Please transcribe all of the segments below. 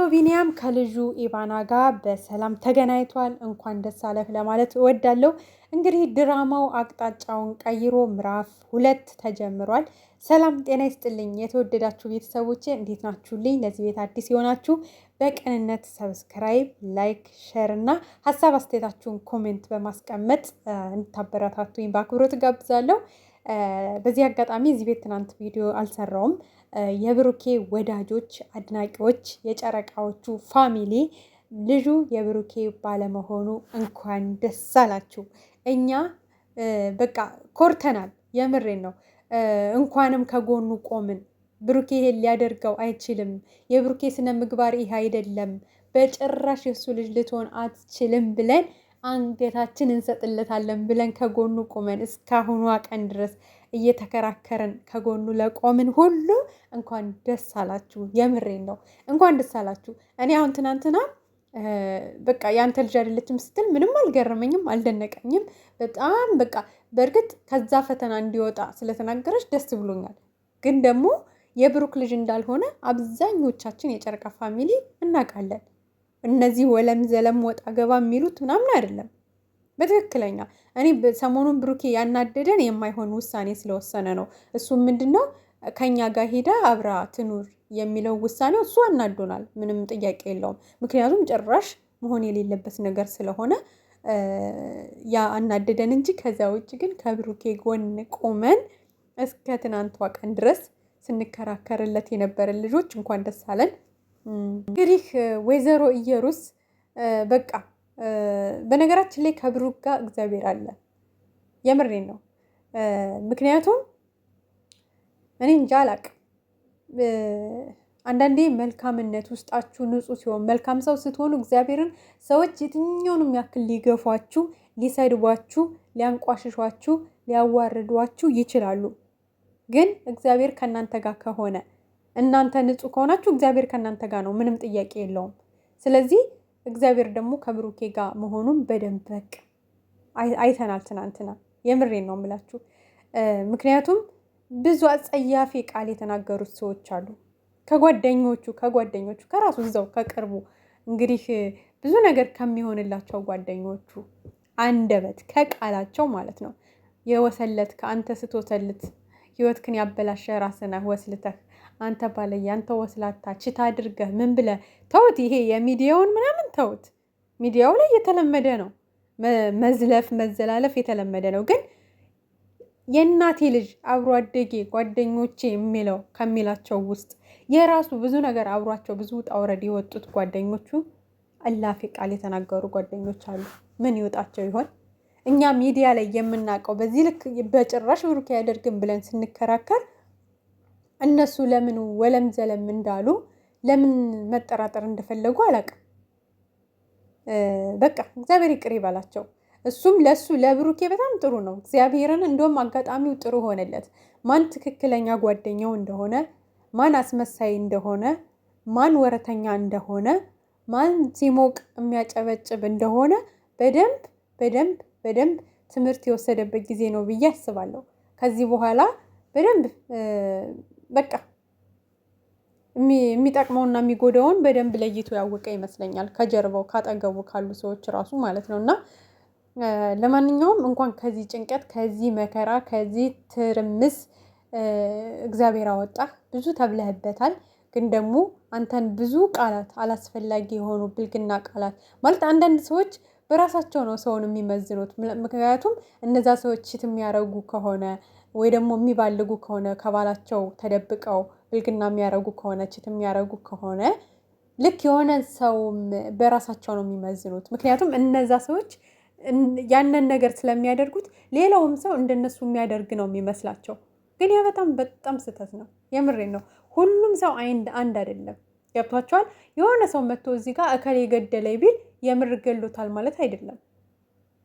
ቢኒያም ከልጁ ኢቫና ጋር በሰላም ተገናኝቷል። እንኳን ደስ አለህ ለማለት እወዳለሁ። እንግዲህ ድራማው አቅጣጫውን ቀይሮ ምዕራፍ 2 ተጀምሯል። ሰላም ጤና ይስጥልኝ የተወደዳችሁ ቤተሰቦቼ እንዴት ናችሁልኝ? ለዚህ ቤት አዲስ የሆናችሁ በቅንነት ሰብስክራይብ፣ ላይክ፣ ሼር እና ሀሳብ አስተያየታችሁን ኮሜንት በማስቀመጥ እንድታበረታቱኝ በአክብሮት ጋብዛለሁ። በዚህ አጋጣሚ እዚህ ቤት ትናንት ቪዲዮ አልሰራውም። የብሩኬ ወዳጆች፣ አድናቂዎች፣ የጨረቃዎቹ ፋሚሊ ልጁ የብሩኬ ባለመሆኑ እንኳን ደስ አላችሁ። እኛ በቃ ኮርተናል። የምሬን ነው። እንኳንም ከጎኑ ቆምን። ብሩኬ ይሄን ሊያደርገው አይችልም። የብሩኬ ስነ ምግባር ይህ አይደለም፣ በጭራሽ የሱ ልጅ ልትሆን አትችልም ብለን አንገታችን እንሰጥለታለን ብለን ከጎኑ ቆመን እስካሁኗ ቀን ድረስ እየተከራከረን ከጎኑ ለቆምን ሁሉ እንኳን ደስ አላችሁ። የምሬን ነው። እንኳን ደስ አላችሁ። እኔ አሁን ትናንትና በቃ ያንተ ልጅ አይደለችም ስትል ምንም አልገረመኝም፣ አልደነቀኝም። በጣም በቃ በእርግጥ ከዛ ፈተና እንዲወጣ ስለተናገረች ደስ ብሎኛል። ግን ደግሞ የብሩክ ልጅ እንዳልሆነ አብዛኞቻችን የጨረቃ ፋሚሊ እናውቃለን። እነዚህ ወለም ዘለም ወጣ ገባ የሚሉት ምናምን አይደለም። በትክክለኛ እኔ ሰሞኑን ብሩኬ ያናደደን የማይሆን ውሳኔ ስለወሰነ ነው። እሱም ምንድን ነው ከኛ ጋር ሄዳ አብራ ትኑር የሚለው ውሳኔው እሱ አናዶናል። ምንም ጥያቄ የለውም። ምክንያቱም ጭራሽ መሆን የሌለበት ነገር ስለሆነ ያ አናደደን እንጂ ከዛ ውጭ ግን ከብሩኬ ጎን ቆመን እስከ ትናንቷ ቀን ድረስ ስንከራከርለት የነበረን ልጆች እንኳን ደስ አለን። እንግዲህ ወይዘሮ ኢየሩስ በቃ በነገራችን ላይ ከብሩክ ጋር እግዚአብሔር አለ። የምሬን ነው። ምክንያቱም እኔ እንጃ አላቅም። አንዳንዴ መልካምነት ውስጣችሁ ንጹህ ሲሆን መልካም ሰው ስትሆኑ እግዚአብሔርን ሰዎች የትኛውንም ያክል ሊገፏችሁ፣ ሊሰድቧችሁ፣ ሊያንቋሽሿችሁ፣ ሊያዋርዷችሁ ይችላሉ። ግን እግዚአብሔር ከእናንተ ጋር ከሆነ እናንተ ንጹህ ከሆናችሁ እግዚአብሔር ከእናንተ ጋር ነው። ምንም ጥያቄ የለውም። ስለዚህ እግዚአብሔር ደግሞ ከብሩኬ ጋር መሆኑን በደንብ በቃ አይተናል ትናንትና። የምሬን ነው የምላችሁ። ምክንያቱም ብዙ አጸያፊ ቃል የተናገሩት ሰዎች አሉ። ከጓደኞቹ ከራሱ እዛው ከቅርቡ እንግዲህ ብዙ ነገር ከሚሆንላቸው ጓደኞቹ አንደበት ከቃላቸው ማለት ነው የወሰለት ከአንተ ስትወሰልት ህይወትክን ያበላሸ ራስህ ነህ ወስልተህ አንተ ባለየ አንተ ወስላታ ችታ አድርገህ ምን ብለህ ተውት። ይሄ የሚዲያውን ምናምን ተውት። ሚዲያው ላይ የተለመደ ነው። መዝለፍ መዘላለፍ የተለመደ ነው። ግን የእናቴ ልጅ አብሮ አደጌ ጓደኞቼ የሚለው ከሚላቸው ውስጥ የራሱ ብዙ ነገር አብሯቸው ብዙ ውጣ ውረድ የወጡት ጓደኞቹ እላፊ ቃል የተናገሩ ጓደኞች አሉ። ምን ይወጣቸው ይሆን? እኛ ሚዲያ ላይ የምናውቀው በዚህ ልክ በጭራሽ ብሩክ ያደርግም ብለን ስንከራከር እነሱ ለምን ወለም ዘለም እንዳሉ ለምን መጠራጠር እንደፈለጉ አላውቅም። በቃ እግዚአብሔር ይቅር ይበላቸው። እሱም ለሱ ለብሩኬ በጣም ጥሩ ነው። እግዚአብሔርን እንደውም አጋጣሚው ጥሩ ሆነለት። ማን ትክክለኛ ጓደኛው እንደሆነ፣ ማን አስመሳይ እንደሆነ፣ ማን ወረተኛ እንደሆነ፣ ማን ሲሞቅ የሚያጨበጭብ እንደሆነ በደንብ በደንብ በደንብ ትምህርት የወሰደበት ጊዜ ነው ብዬ አስባለሁ። ከዚህ በኋላ በደንብ በቃ የሚጠቅመውና የሚጎዳውን በደንብ ለይቶ ያወቀ ይመስለኛል። ከጀርባው ካጠገቡ ካሉ ሰዎች ራሱ ማለት ነው። እና ለማንኛውም እንኳን ከዚህ ጭንቀት፣ ከዚህ መከራ፣ ከዚህ ትርምስ እግዚአብሔር አወጣህ። ብዙ ተብለህበታል። ግን ደግሞ አንተን ብዙ ቃላት አላስፈላጊ የሆኑ ብልግና ቃላት ማለት አንዳንድ ሰዎች በራሳቸው ነው ሰውን የሚመዝኑት። ምክንያቱም እነዛ ሰዎች ችት የሚያደርጉ ከሆነ ወይ ደግሞ የሚባልጉ ከሆነ ከባላቸው ተደብቀው ብልግና የሚያደርጉ ከሆነ ችት የሚያደርጉ ከሆነ ልክ የሆነ ሰው በራሳቸው ነው የሚመዝኑት። ምክንያቱም እነዛ ሰዎች ያንን ነገር ስለሚያደርጉት ሌላውም ሰው እንደነሱ የሚያደርግ ነው የሚመስላቸው። ግን ያ በጣም በጣም ስህተት ነው። የምሬን ነው። ሁሉም ሰው አንድ አይደለም። ገብቷቸዋል። የሆነ ሰው መጥቶ እዚህ ጋር እከሌ ገደለኝ ቢል የምር ገሎታል ማለት አይደለም።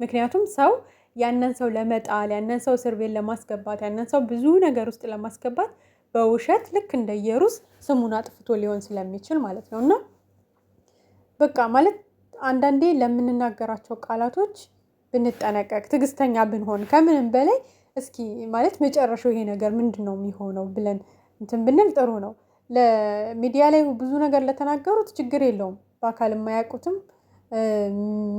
ምክንያቱም ሰው ያንን ሰው ለመጣል፣ ያንን ሰው እስር ቤት ለማስገባት፣ ያንን ሰው ብዙ ነገር ውስጥ ለማስገባት በውሸት ልክ እንደ ኢየሩስ ስሙን አጥፍቶ ሊሆን ስለሚችል ማለት ነው። እና በቃ ማለት አንዳንዴ ለምንናገራቸው ቃላቶች ብንጠነቀቅ፣ ትዕግስተኛ ብንሆን፣ ከምንም በላይ እስኪ ማለት መጨረሻው ይሄ ነገር ምንድን ነው የሚሆነው ብለን እንትን ብንል ጥሩ ነው። ለሚዲያ ላይ ብዙ ነገር ለተናገሩት ችግር የለውም። በአካል የማያውቁትም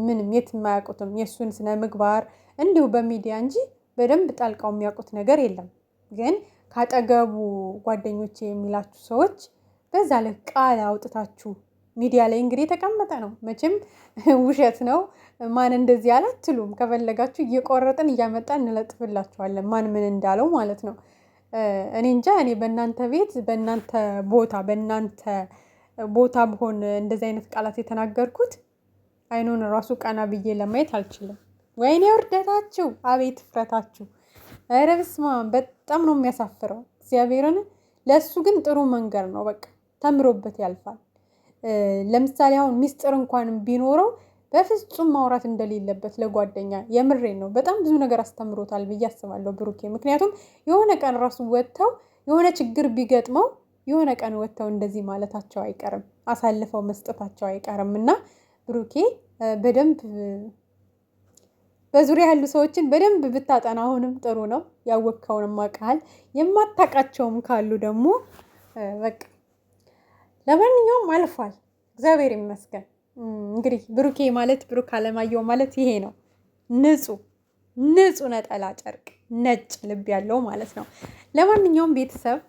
ምንም የት የማያውቁትም የእሱን ስነ ምግባር እንዲሁ በሚዲያ እንጂ በደንብ ጣልቃው የሚያውቁት ነገር የለም። ግን ካጠገቡ ጓደኞቼ የሚላችሁ ሰዎች በዛ ላይ ቃል አውጥታችሁ ሚዲያ ላይ እንግዲህ የተቀመጠ ነው መቼም ውሸት ነው ማን እንደዚህ አላትሉም። ከፈለጋችሁ እየቆረጥን እያመጣን እንለጥፍላችኋለን ማን ምን እንዳለው ማለት ነው። እኔ እንጃ እኔ በእናንተ ቤት በእናንተ ቦታ ብሆን እንደዚህ አይነት ቃላት የተናገርኩት አይኑን ራሱ ቀና ብዬ ለማየት አልችልም። ወይኔ ውርደታችሁ፣ አቤት ፍረታችሁ! ኧረ በስመ አብ በጣም ነው የሚያሳፍረው እግዚአብሔርን። ለእሱ ግን ጥሩ መንገድ ነው፣ በቃ ተምሮበት ያልፋል። ለምሳሌ አሁን ሚስጥር እንኳን ቢኖረው በፍጹም ማውራት እንደሌለበት ለጓደኛ የምሬን ነው። በጣም ብዙ ነገር አስተምሮታል ብዬ አስባለሁ ብሩኬ። ምክንያቱም የሆነ ቀን ራሱ ወጥተው የሆነ ችግር ቢገጥመው የሆነ ቀን ወጥተው እንደዚህ ማለታቸው አይቀርም፣ አሳልፈው መስጠታቸው አይቀርም። እና ብሩኬ በደንብ በዙሪያ ያሉ ሰዎችን በደንብ ብታጠና አሁንም ጥሩ ነው። ያወቅከውንም አውቃል፣ የማታውቃቸውም ካሉ ደግሞ በቃ ለማንኛውም አልፏል፣ እግዚአብሔር ይመስገን። እንግዲህ ብሩኬ ማለት ብሩክ አለማየሁ ማለት ይሄ ነው። ንጹህ ነጠላ ጨርቅ ነጭ ልብ ያለው ማለት ነው። ለማንኛውም ቤተሰብ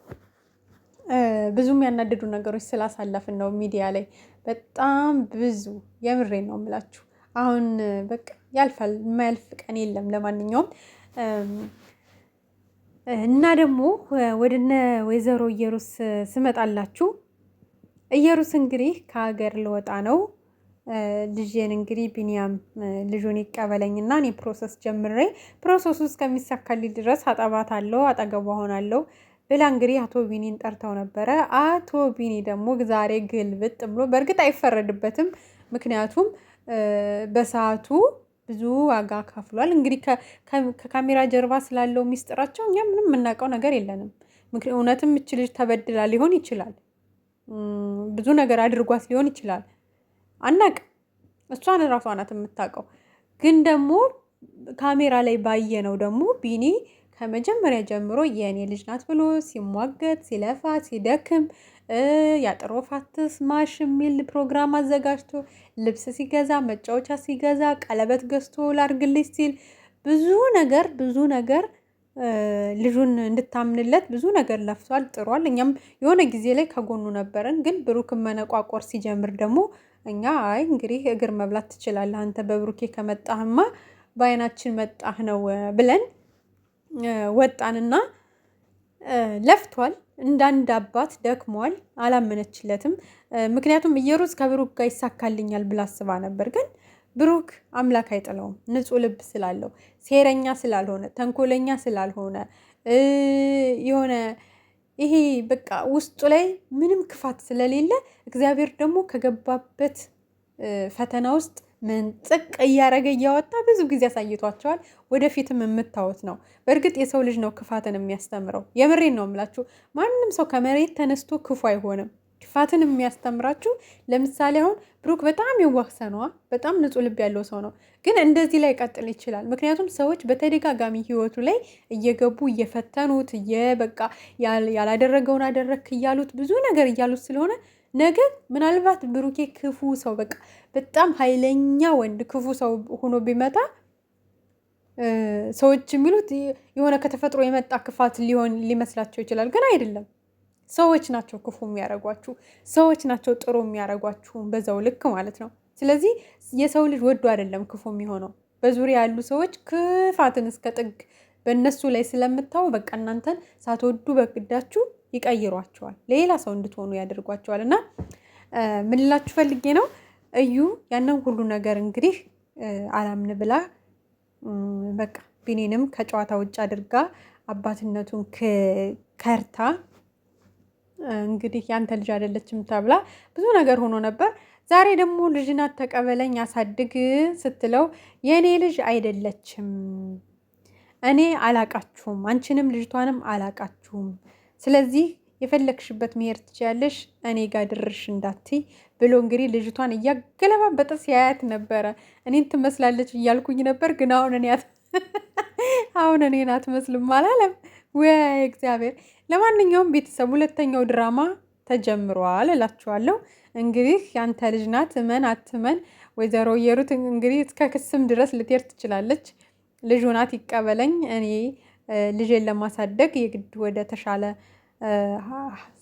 ብዙ የሚያናድዱ ነገሮች ስላሳለፍን ነው ሚዲያ ላይ በጣም ብዙ የምሬን ነው የምላችሁ። አሁን በቃ ያልፋል፣ የማያልፍ ቀን የለም። ለማንኛውም እና ደግሞ ወደነ ወይዘሮ ኢየሩስ ስመጣላችሁ ኢየሩስ እንግዲህ ከሀገር ልወጣ ነው ልጄን እንግዲህ ቢኒያም ልጁን ይቀበለኝና እኔ ፕሮሰስ ጀምሬ ፕሮሰሱ እስከሚሳካልኝ ድረስ አጠባታለሁ፣ አጠገቧ ሆናለሁ ብላ እንግዲህ አቶ ቢኒን ጠርተው ነበረ። አቶ ቢኒ ደግሞ ዛሬ ግልብጥ ብሎ በእርግጥ አይፈረድበትም፣ ምክንያቱም በሰዓቱ ብዙ ዋጋ ከፍሏል። እንግዲህ ከካሜራ ጀርባ ስላለው ሚስጥራቸው እኛ ምንም የምናውቀው ነገር የለንም። እውነትም እች ልጅ ተበድላ ሊሆን ይችላል፣ ብዙ ነገር አድርጓት ሊሆን ይችላል፣ አናውቅም። እሷን እራሷ ናት የምታውቀው። ግን ደግሞ ካሜራ ላይ ባየነው ደግሞ ቢኒ ከመጀመሪያ ጀምሮ የእኔ ልጅ ናት ብሎ ሲሟገት ሲለፋ ሲደክም ያጥሮፋትስ ማሽ የሚል ፕሮግራም አዘጋጅቶ ልብስ ሲገዛ መጫወቻ ሲገዛ ቀለበት ገዝቶ ላርግልሽ ሲል ብዙ ነገር ልጁን እንድታምንለት ብዙ ነገር ለፍቷል፣ ጥሯል። እኛም የሆነ ጊዜ ላይ ከጎኑ ነበረን። ግን ብሩክን መነቋቆር ሲጀምር ደግሞ እኛ አይ እንግዲህ እግር መብላት ትችላለህ አንተ በብሩኬ ከመጣህማ በአይናችን መጣህ ነው ብለን ወጣንና ለፍቷል። እንዳንድ አባት ደክሟል፣ አላመነችለትም። ምክንያቱም ኢየሩስ ከብሩክ ጋር ይሳካልኛል ብላ አስባ ነበር። ግን ብሩክ አምላክ አይጥለውም፣ ንጹሕ ልብ ስላለው፣ ሴረኛ ስላልሆነ፣ ተንኮለኛ ስላልሆነ የሆነ ይሄ በቃ ውስጡ ላይ ምንም ክፋት ስለሌለ እግዚአብሔር ደግሞ ከገባበት ፈተና ውስጥ መንጥቅ እያረገ እያወጣ ብዙ ጊዜ አሳይቷቸዋል። ወደፊትም የምታዩት ነው። በእርግጥ የሰው ልጅ ነው ክፋትን የሚያስተምረው። የምሬን ነው የምላችሁ። ማንም ሰው ከመሬት ተነስቶ ክፉ አይሆንም። ክፋትን የሚያስተምራችሁ ለምሳሌ አሁን ብሩክ በጣም የዋህሰነዋ በጣም ንጹሕ ልብ ያለው ሰው ነው። ግን እንደዚህ ላይ ቀጥል ይችላል። ምክንያቱም ሰዎች በተደጋጋሚ ህይወቱ ላይ እየገቡ እየፈተኑት በቃ ያላደረገውን አደረክ እያሉት ብዙ ነገር እያሉት ስለሆነ ነገ ምናልባት ብሩኬ ክፉ ሰው በቃ በጣም ኃይለኛ ወንድ ክፉ ሰው ሆኖ ቢመጣ ሰዎች የሚሉት የሆነ ከተፈጥሮ የመጣ ክፋት ሊመስላቸው ይችላል። ግን አይደለም። ሰዎች ናቸው ክፉ የሚያደርጓችሁ፣ ሰዎች ናቸው ጥሩ የሚያደርጓችሁ በዛው ልክ ማለት ነው። ስለዚህ የሰው ልጅ ወዶ አይደለም ክፉ የሚሆነው። በዙሪያ ያሉ ሰዎች ክፋትን እስከ ጥግ በእነሱ ላይ ስለምታው በቃ እናንተን ሳትወዱ በግዳችሁ ይቀይሯቸዋል፣ ሌላ ሰው እንድትሆኑ ያደርጓቸዋል። እና ምን ልላችሁ ፈልጌ ነው እዩ ያንን ሁሉ ነገር እንግዲህ አላምን ብላ በቃ ቢኒንም ከጨዋታ ውጭ አድርጋ አባትነቱን ከርታ እንግዲህ ያንተ ልጅ አይደለችም ተብላ ብዙ ነገር ሆኖ ነበር። ዛሬ ደግሞ ልጅናት ተቀበለኝ አሳድግ ስትለው የእኔ ልጅ አይደለችም፣ እኔ አላቃችሁም፣ አንቺንም ልጅቷንም አላቃችሁም፣ ስለዚህ የፈለግሽበት መሄድ ትችያለሽ፣ እኔ ጋር ድርሽ እንዳትይ ብሎ እንግዲህ ልጅቷን እያገለባበጠ ሲያያት ነበረ። እኔን ትመስላለች እያልኩኝ ነበር፣ ግን አሁን እኔን አትመስልም አላለም ወይ እግዚአብሔር። ለማንኛውም ቤተሰብ ሁለተኛው ድራማ ተጀምሯል እላችኋለሁ። እንግዲህ ያንተ ልጅ ናት፣ እመን አትመን ወይዘሮ የሩት እንግዲህ እስከ ክስም ድረስ ልትሄድ ትችላለች። ልጁ ናት ይቀበለኝ፣ እኔ ልጄን ለማሳደግ የግድ ወደ ተሻለ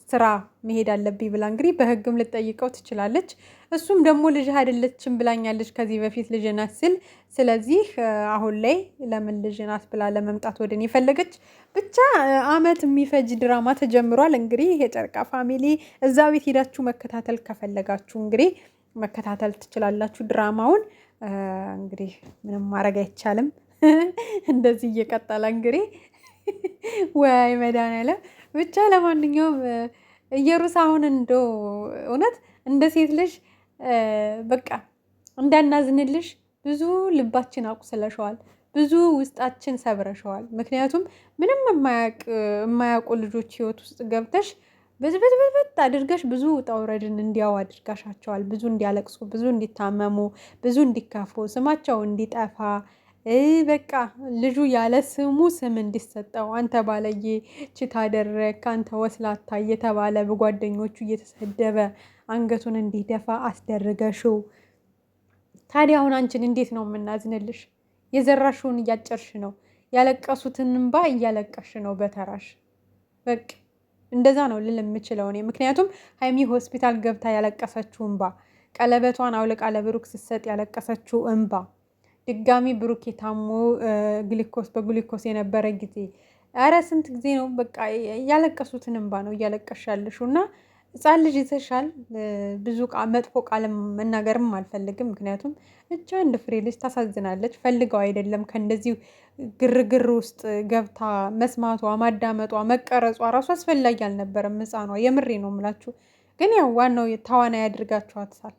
ስራ መሄድ አለብኝ ብላ እንግዲህ በህግም ልጠይቀው ትችላለች። እሱም ደግሞ ልጅ አይደለችም ብላኛለች ከዚህ በፊት ልጅ ናት ስል፣ ስለዚህ አሁን ላይ ለምን ልጅ ናት ብላ ለመምጣት ወደ እኔ ፈለገች። ብቻ አመት የሚፈጅ ድራማ ተጀምሯል። እንግዲህ የጨረቃ ፋሚሊ እዛ ቤት ሄዳችሁ መከታተል ከፈለጋችሁ እንግዲህ መከታተል ትችላላችሁ ድራማውን። እንግዲህ ምንም ማድረግ አይቻልም። እንደዚህ እየቀጠለ እንግዲህ ወይ መድኃኒዓለም ብቻ ለማንኛውም ኢየሩስ አሁን እንደው እውነት እንደ ሴት ልጅ በቃ እንዳናዝንልሽ ብዙ ልባችን አቁስለሸዋል፣ ብዙ ውስጣችን ሰብረሸዋል። ምክንያቱም ምንም የማያውቁ ልጆች ህይወት ውስጥ ገብተሽ በዝበዝበዝበት አድርገሽ ብዙ ውጣ ውረድን እንዲያው አድርጋሻቸዋል። ብዙ እንዲያለቅሱ፣ ብዙ እንዲታመሙ፣ ብዙ እንዲከፉ፣ ስማቸው እንዲጠፋ በቃ ልጁ ያለ ስሙ ስም እንዲሰጠው አንተ ባለዬ ችት አደረግክ፣ አንተ ወስላታ እየተባለ በጓደኞቹ እየተሰደበ አንገቱን እንዲደፋ አስደርገሽው። ታዲያ አሁን አንቺን እንዴት ነው የምናዝንልሽ? የዘራሽውን እያጨርሽ ነው፣ ያለቀሱትን እንባ እያለቀሽ ነው በተራሽ። በቃ እንደዛ ነው ልል የምችለው እኔ። ምክንያቱም ሀይሚ ሆስፒታል ገብታ ያለቀሰችው እንባ፣ ቀለበቷን አውልቃ ለብሩክ ስትሰጥ ያለቀሰችው እንባ፣ ድጋሚ ብሩክ የታሞ በግሊኮስ የነበረ ጊዜ፣ ኧረ ስንት ጊዜ ነው በቃ ያለቀሱትን እንባ ነው እያለቀሽ ያለሽው። እና ህፃን ልጅ ይዘሻል። ብዙ መጥፎ ቃልም መናገርም አልፈልግም። ምክንያቱም እቻ እንደ ፍሬ ልጅ ታሳዝናለች። ፈልገው አይደለም ከእንደዚህ ግርግር ውስጥ ገብታ መስማቷ፣ ማዳመጧ፣ መቀረጿ ራሱ አስፈላጊ አልነበረም ህፃኗ። የምሬ ነው የምላችሁ። ግን ያው ዋናው ተዋናይ ያድርጋችኋታል።